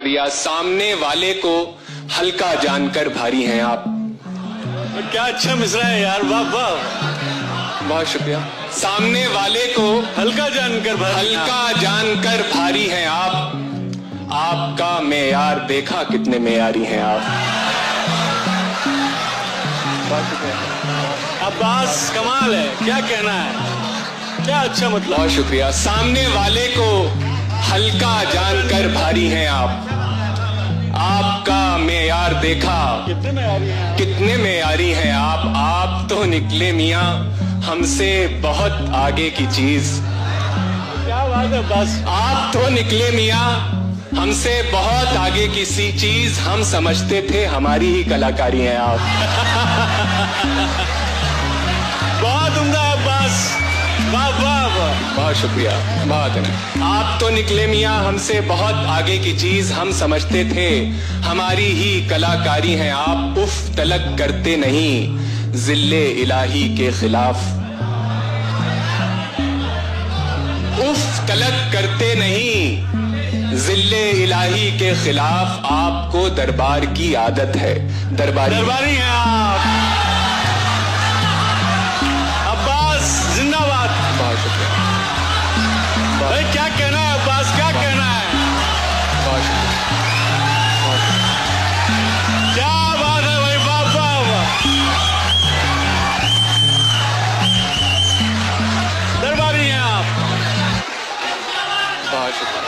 या सामने वाले को हल्का जानकर भारी हैं आप। क्या अच्छा मिसरा है यार, वाह वाह, बहुत शुक्रिया। सामने वाले को हल्का जानकर भारी हैं आप। आपका मेयार देखा कितने मेयारी हैं आप। बहुत शुक्रिया। अब्बास कमाल है, क्या कहना है, क्या अच्छा मतलब। बहुत शुक्रिया। सामने वाले को हल्का जानकर भारी हैं आप। आपका मेयार देखा कितने मेयारी हैं आप। आप तो निकले मियां हमसे बहुत आगे की चीज। क्या बात है बस। आप तो निकले मियां हमसे बहुत आगे की सी चीज। हम समझते थे हमारी ही कलाकारी हैं आप। बहुत उम्दा अब्बास, वाह वाह वाह। बहुत शुक्रिया, बहुत है। आप तो निकले मियां हमसे बहुत आगे की चीज। हम समझते थे हमारी ही कलाकारी हैं आप। उफ तलक करते नहीं जिल्ले इलाही के खिलाफ। उफ तलक करते नहीं जिल्ले इलाही के खिलाफ। आपको दरबार की आदत है। दरबारी हैं आप। अब्बास जिंदाबाद। बहुत शुक्रिया। भाई क्या कहना है अब्बास, क्या कहना है। बहुत शुक्रिया। क्या बात है भाई, वाह वाह वाह। दरबारी हैं आप। बहुत शुक्रिया।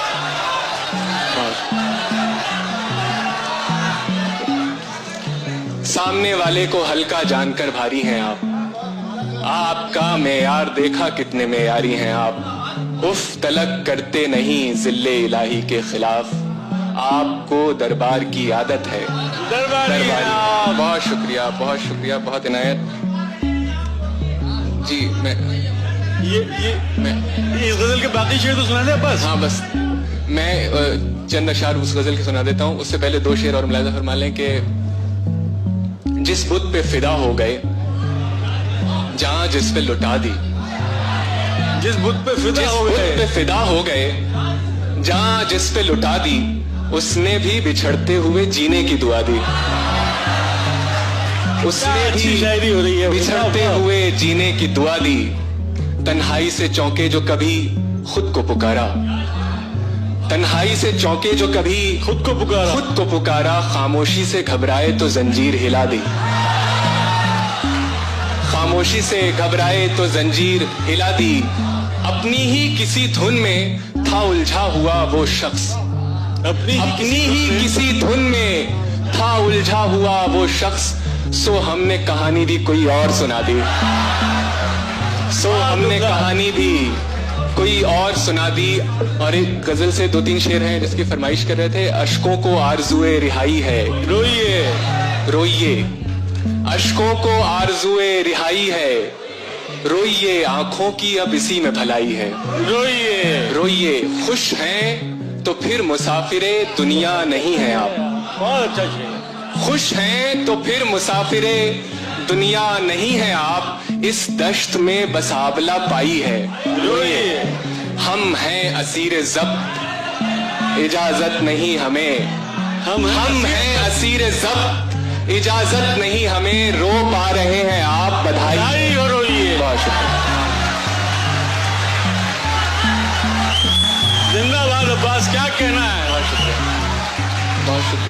सामने वाले को हल्का जानकर भारी हैं आप। आपका मेयार देखा कितने मेयारी हैं आप। उफ तलक करते नहीं जिल्ले इलाही के खिलाफ। आपको दरबार की आदत है। दरबारी हैं आप। बहुत शुक्रिया, बहुत शुक्रिया, बहुत इनायत जी। मैं इस गजल के बाकी शेर तो सुना दे बस। हाँ बस मैं चंद अशार उस गजल के सुना देता हूँ। उससे पहले दो शेर और मुलाहिजा फरमा लें कि जिस बुत पे फिदा हो गए जहां जिस पे लुटा दी। जिस बुत पे फिदा हो गए जहां जिस पे लुटा दी। उसने भी बिछड़ते हुए जीने की दुआ दी। उसने भी शायरी हो रही है। बिछड़ते हुए जीने की दुआ दी। तन्हाई से चौंके जो कभी खुद को पुकारा। तन्हाई से चौंके जो कभी खुद को पुकारा। खामोशी से घबराए तो जंजीर हिला दी। खामोशी से घबराए तो जंजीर हिला दी। अपनी ही किसी धुन में था उलझा हुआ वो शख्स। अपनी ही किसी धुन में था उलझा हुआ वो शख्स। सो हमने कहानी भी कोई और सुना दी। हमने कहानी भी कोई और सुना दी। और एक गजल से दो तीन शेर हैं जिसकी फरमाइश कर रहे थे। अश्कों को आरज़ुए रिहाई है, रोइए रोइए। अश्कों को आरज़ुए रिहाई है, रोइए। आंखों की अब इसी में भलाई है, रोइए रोइए। खुश हैं तो फिर मुसाफिरे दुनिया नहीं है आप। बहुत अच्छा शेर। खुश हैं तो फिर मुसाफिरे दुनिया नहीं है आप। इस दश्त में बस आबला पाई है, रोइए। हम हैं असीर ज़ब्त, इजाजत नहीं हमें। हम हैं असीर ज़ब्त, इजाजत नहीं हमें। रो पा रहे हैं आप, बधाई और रोइए। बहुत शुक्रिया। जिंदाबाद अब्बास, क्या कहना है। बहुत शुक्रिया, बहुत शुक्रिया।